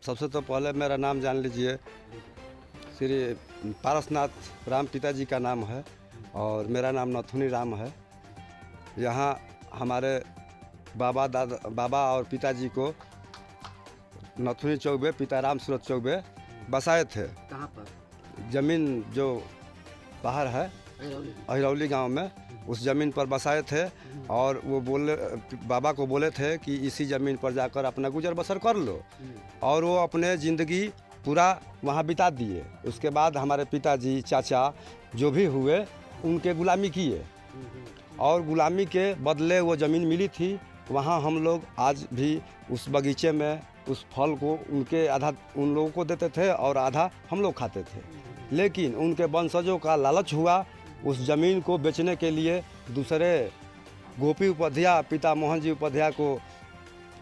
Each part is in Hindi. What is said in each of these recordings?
सबसे तो पहले मेरा नाम जान लीजिए, श्री पारसनाथ राम पिताजी का नाम है और मेरा नाम नथुनी राम है। यहाँ हमारे बाबा और पिताजी को नथुनी चौक में पिताराम सूरत चौक में बसाए थे। कहाँ पर? ज़मीन जो बाहर है अहिरौली गांव में, उस ज़मीन पर बसाए थे और वो बाबा को बोले थे कि इसी ज़मीन पर जाकर अपना गुजर बसर कर लो, और वो अपने ज़िंदगी पूरा वहाँ बिता दिए। उसके बाद हमारे पिताजी चाचा जो भी हुए उनके गुलामी किए और गुलामी के बदले वो ज़मीन मिली थी। वहाँ हम लोग आज भी उस बगीचे में उस फल को उनके आधा उन लोगों को देते थे और आधा हम लोग खाते थे। लेकिन उनके वंशजों का लालच हुआ, उस ज़मीन को बेचने के लिए दूसरे गोपी उपाध्याय पिता मोहन जी उपाध्याय को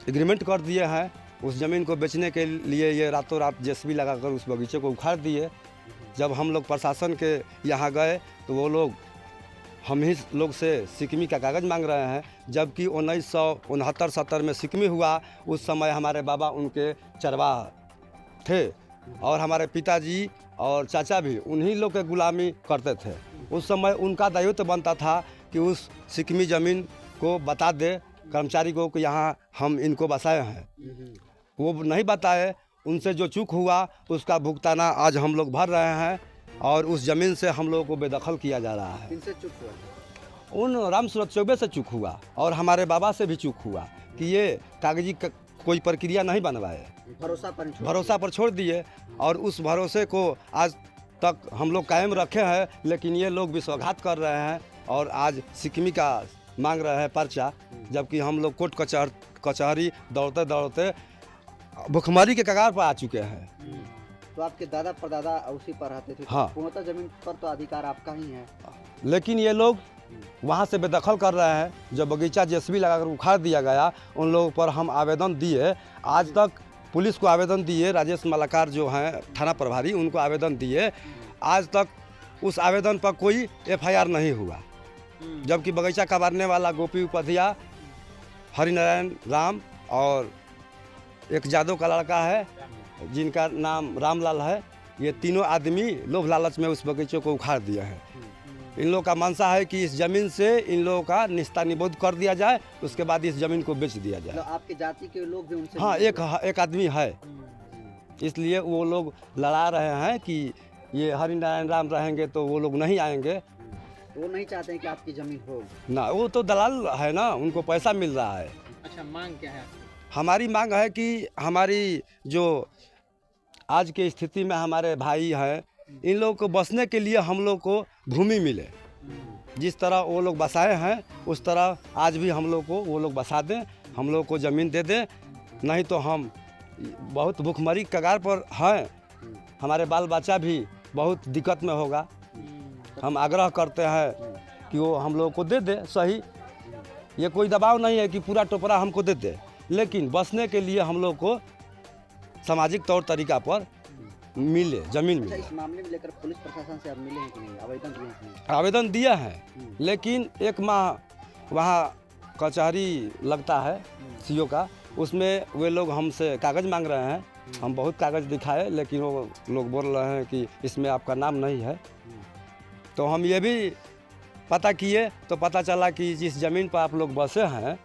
एग्रीमेंट कर दिए हैं। उस ज़मीन को बेचने के लिए ये रातों रात जेसीबी लगाकर उस बगीचे को उखाड़ दिए। जब हम लोग प्रशासन के यहाँ गए तो वो लोग हम ही लोग से सिकमी का कागज़ मांग रहे हैं, जबकि 1969-70 में सिकमी हुआ। उस समय हमारे बाबा उनके चरवाह थे और हमारे पिताजी और चाचा भी उन्हीं लोग के गुलामी करते थे। उस समय उनका दायित्व बनता था कि उस सिकमी ज़मीन को बता दे कर्मचारी को कि यहाँ हम इनको बसाए हैं। वो नहीं बताए, उनसे जो चूक हुआ उसका भुगताना आज हम लोग भर रहे हैं और उस ज़मीन से हम लोगों को बेदखल किया जा रहा है। किनसे चूक हुआ? उन राम सूरत चौबे से चूक हुआ और हमारे बाबा से भी चूक हुआ कि ये कागजी कोई प्रक्रिया नहीं बनवाए, भरोसा पर छोड़ दिए और उस भरोसे को आज तक हम लोग कायम रखे हैं। लेकिन ये लोग विश्वासघात कर रहे हैं और आज सिकमी का मांग रहे हैं पर्चा, जबकि हम लोग कोर्ट कचहरी दौड़ते दौड़ते भुखमरी के कगार पर आ चुके हैं। तो आपके दादा परदादा उसी पर रहते थे? हाँ। पूर्णतः जमीन पर तो अधिकार आपका ही है, लेकिन ये लोग वहाँ से बेदखल कर रहे हैं। जब बगीचा जेसीबी लगाकर उखाड़ दिया गया, उन लोगों पर हम आवेदन दिए, आज तक पुलिस को आवेदन दिए, राजेश मलाकार जो हैं थाना प्रभारी उनको आवेदन दिए, आज तक उस आवेदन पर कोई FIR नहीं हुआ। जबकि बगीचा कबारने वाला गोपी उपाध्याय, हरिनारायण राम और एक जादव का लड़का है जिनका नाम रामलाल है, ये तीनों आदमी लोभ लालच में उस बगीचे को उखाड़ दिए हैं। इन लोगों का मंशा है कि इस ज़मीन से इन लोगों का निस्ता निबोध कर दिया जाए, उसके बाद इस ज़मीन को बेच दिया जाए। आपके जाति के लोग भी उनसे? हाँ, एक आदमी है, इसलिए वो लोग लड़ा रहे हैं कि ये हरिनारायण राम रहेंगे तो वो लोग नहीं आएंगे। वो नहीं चाहते हैं कि आपकी ज़मीन हो ना, वो तो दलाल है ना, उनको पैसा मिल रहा है। अच्छा, मांग क्या है? हमारी मांग है कि हमारी जो आज की स्थिति में हमारे भाई हैं, इन लोगों को बसने के लिए हम लोग को भूमि मिले। जिस तरह वो लोग बसाए हैं उस तरह आज भी हम लोग को वो लोग बसा दें, हम लोग को ज़मीन दे दें, नहीं तो हम बहुत भुखमरी कगार पर हैं। हमारे बाल बच्चा भी बहुत दिक्कत में होगा। हम आग्रह करते हैं कि वो हम लोग को दे दे। सही, ये कोई दबाव नहीं है कि पूरा टोपरा हमको दे दे, लेकिन बसने के लिए हम लोग को सामाजिक तौर तरीका पर मिले, ज़मीन मिले। इस मामले में लेकर पुलिस प्रशासन से आप मिले हैं कि नहीं? आवेदन दिए हैं? आवेदन दिया है, लेकिन 1 माह वहाँ कचहरी लगता है CO का, उसमें वे लोग हमसे कागज़ मांग रहे हैं। हम बहुत कागज़ दिखाए, लेकिन वो लोग बोल रहे हैं कि इसमें आपका नाम नहीं है। तो हम ये भी पता किए तो पता चला कि जिस ज़मीन पर आप लोग बसे हैं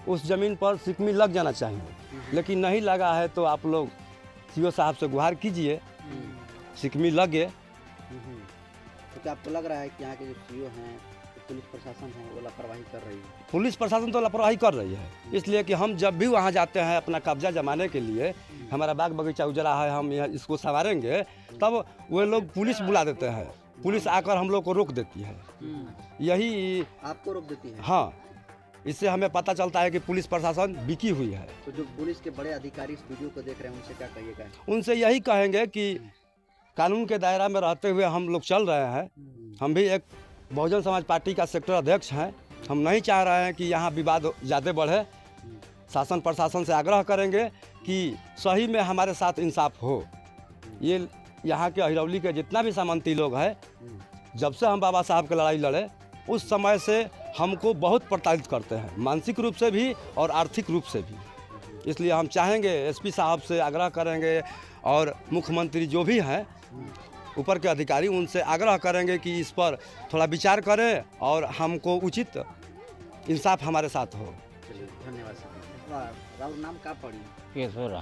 उस ज़मीन पर सिकमी लग जाना चाहिए, लेकिन नहीं लगा है। तो आप लोग CO साहब से गुहार कीजिए, सिकमी लगे। तो क्या आपको लग रहा है कि यहाँ के जो CO हैं, पुलिस प्रशासन है, वो लापरवाही कर रही है? पुलिस प्रशासन तो लापरवाही कर रही है, इसलिए कि हम जब भी वहाँ जाते हैं अपना कब्जा जमाने के लिए, हमारा बाग बगीचा उजरा है, हम यहाँ इसको संवारेंगे, तब वे लोग पुलिस बुला देते हैं। पुलिस आकर हम लोग को रोक देती है। यही आपको रोक देती है? हाँ, इससे हमें पता चलता है कि पुलिस प्रशासन बिकी हुई है। तो जो पुलिस के बड़े अधिकारी इस वीडियो को देख रहे हैं उनसे क्या कहिएगा? उनसे यही कहेंगे कि कानून के दायरा में रहते हुए हम लोग चल रहे हैं। हम भी एक बहुजन समाज पार्टी का सेक्टर अध्यक्ष हैं। हम नहीं चाह रहे हैं कि यहाँ विवाद ज़्यादा बढ़े। शासन प्रशासन से आग्रह करेंगे कि सही में हमारे साथ इंसाफ हो। ये यहाँ के अहिरौली के जितना भी सामंती लोग हैं, जब से हम बाबा साहब की लड़ाई लड़े उस समय से हमको बहुत प्रताड़ित करते हैं, मानसिक रूप से भी और आर्थिक रूप से भी। इसलिए हम चाहेंगे एसपी साहब से आग्रह करेंगे और मुख्यमंत्री जो भी हैं ऊपर के अधिकारी उनसे आग्रह करेंगे कि इस पर थोड़ा विचार करें और हमको उचित इंसाफ हमारे साथ हो। चलिए धन्यवाद सर। राउर नाम का पड़ी केशोरा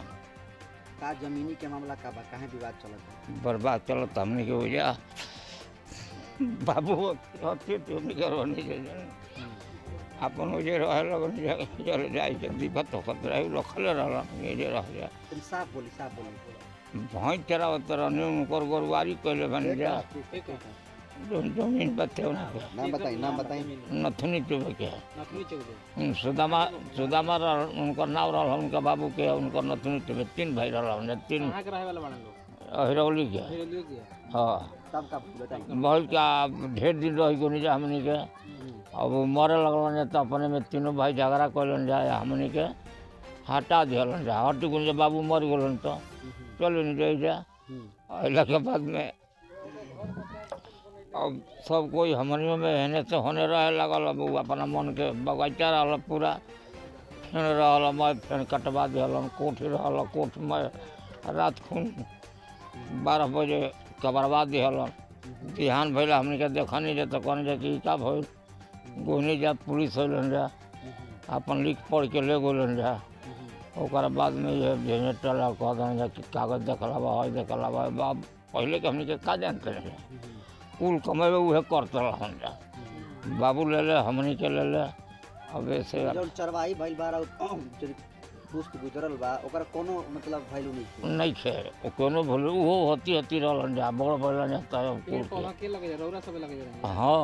का जमीनी के मामला का बा काहे विवाद चलत है? बर्बाद चलत हमने के वजह बाबू हत्या तो निकलवानी चाहिए अपन वजह रहे लगन चल जाए के दिक्कत होत रहे रखल रहला ये जे रह जा तुम साफ बोली भैंस चरावत रहने उनकर गोरवारी कैले बन जा जमीन बते ना नाम बताई नथनी चुबे के सुदामा उनकर नाम रहा उनका बाबू के उनकर नथनी चुबे 3 भाई रहा 3 हिरौली के हाँ तब का बताई बहुत का ढेर दिन रही को नहीं जा हमने के अब मरे लगलन तो अपने में तीनों भाई झगड़ा कैलन जाए हमने के हटा दिलन जा हट गुन बाबू मर गलन तो चलो नहीं जाए जा अला के बाद में अब सब कोई हमनियों में हेने से होने रहे लगल अब अपना मन के बगीचा रहा पूरा फेन रहा मैं फेन कटवा दिलन कोठ रहा कोठ में रात खून 12 बजे कबरवा दिलन बिहान भैया हमने के देखनी जा तो कहने जा कि का भइल गोहनी जा पुलिस होलन जा अपन लिख पढ़ के ले गोलन जा ओकर बाद में ये जनरेटर कह दें जा कि कागज देखलावा है देखलावा बाब पहले के हमने के का जानते रहे कुल कमेबे उहे करते रहन जा बाबू ले ले हमने के ले ले अब ऐसे जब चरवाई भइल बार पुष्प गुजरल बा ओकर कोनो मतलब वैल्यू नहीं खे कोनो भले वो होती रहलन जा बड़ बड़न जाता है कुल पौधा के लगे रौरा सब लगे रहे हाँ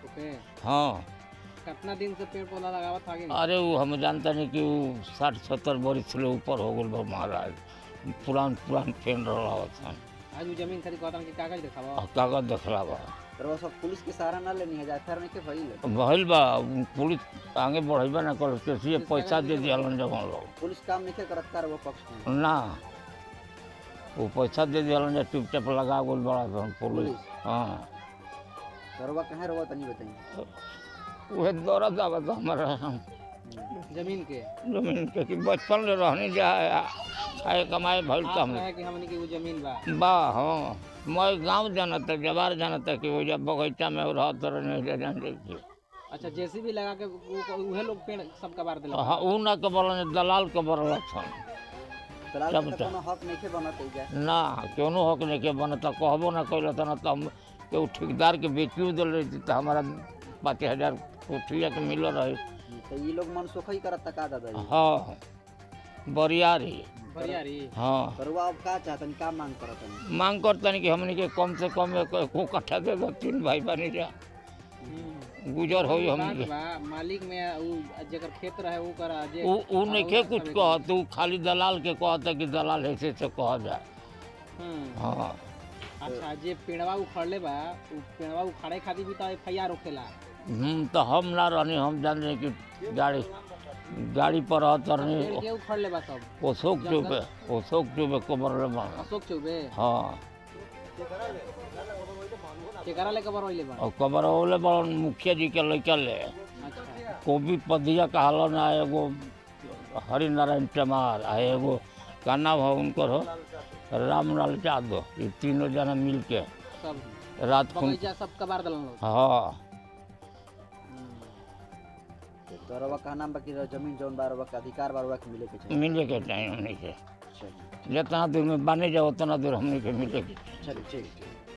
ओके हाँ कितना दिन से पेड़ पौधा लगावत आगे अरे वो हम जानते नहीं कि वो 60-70 बरिस से ऊपर हो गल बा महाराज पुरान फेन रहा था आज वो जमीन खरीद कहता कि कागज दिखावा कागज देखलावा तो सब पुलिस के सहारा ना लेनी है जाफर नहीं के भइल भइल बा पुलिस आगे बढ़ेबे ना कर कैसे पैसा दे दियालन जब हम लोग पुलिस काम नहीं करत कर वो पक्ष में ना वो पैसा दे दियालन जब टिप लगा गोल बड़ा पुलिस हाँ सरवा कहाँ रवा तनी बताई वह दौरा दावत हमारा जमीन के कि बचपन में रहने जाए खाए कमाए भइल आप कम है कि हमने की वो जमीन बा बा हाँ मैं गांव जाना था जवार जाना था कि वो जब बगीचा में रहते रहने जान देखिए अच्छा जैसे भी लगा के उहे लोग पेड़ सब कबार देला हाँ ऊ ना कबर दलाल कबर छन दलाल सब के कोनो हक नहीं के बनत है जा ना कोनो हक नहीं के बनता कहबो ना कैल ना तो हम के ठेकेदार के बेचियो दिल रही तो हमारा 5000 कोठिया के मिल रही तो ये लोग मनसुखई करत का दादा जी हाँ बरियारी बरियारी हाँ सरवा अब का चाहतन का मांग करतन मांग करतन कि हमने के कम से कम को कट्ठा दे दो 3 भाई बनी जा गुजर होई हमने के मालिक में उ जेकर खेत रहे उ करा जे उ नहीं के कुछ कह तू खाली दलाल के कहता कि दलाल ऐसे से कह जा हाँ अच्छा जे पेड़वा उखड़ले बा उ पेड़वा उखाड़े खातिर भी तो एफआईआर होखेला तो हम ना रहनी हम जान रहे कि गाड़ी पर रहतरनी पेड़ के उखड़ले बा सब अशोक चौबे कबर ले बन अशोक चौबे हाँ केकरा ले कबर होइले बा और कबर होले बन मुखिया जी के लइका ले अच्छा कोबी पदिया कहलन आ एगो हरि नारायण चमार आ एगो का नाम है उनकर हो रामलाल यादव ये तीनों जना मिल के सब रात को बगीचा सब कबार देलन लोग हाँ तो रवा का नाम बाकी जमीन जौन बार रवा का अधिकार बार रवा के मिले के चाहिए मिले के टाइम हमने के चलिए जितना दूर में बने जाओ उतना दूर हमने के मिले के चलिए ठीक